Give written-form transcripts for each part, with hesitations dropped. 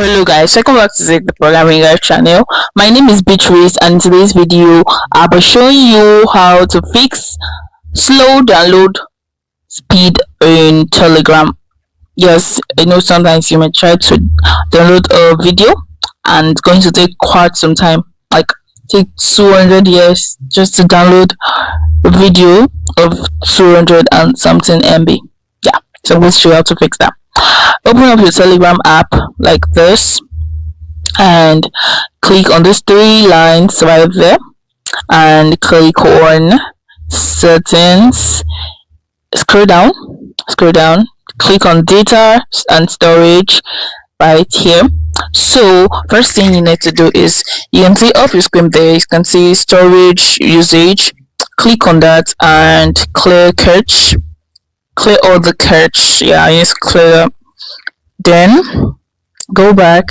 Hello guys, welcome back to the Programming Guide channel. My name is Beatrice and in today's video I'll be showing you how to fix slow download speed in Telegram. Yes, I know sometimes you may try to download a video and it's going to take quite some time, like take 200 years just to download a video of 200 and something MB. Yeah, so I'm going to show you how to fix that. Open up your Telegram app like this and click on these three lines right there and click on settings. Scroll down, click on data and storage right here. So first thing you need to do is, you can see up your screen there, you can see storage usage. Click on that and clear cache, clear all the cache. Yeah, just clear. Then go back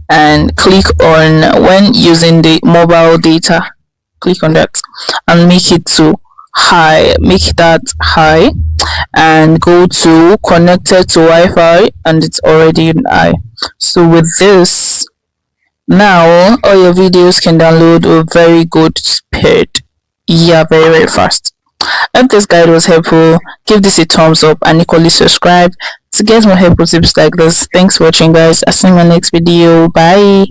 and click on when using the mobile data, click on that and make it to high, make that high, and go to connected to Wi-Fi and it's already in high. So with this, now all your videos can download with very good speed. Yeah, very fast. If this guide was helpful, give this a thumbs up and equally subscribe to get more helpful tips like this. Thanks for watching guys. I'll see you in my next video. Bye.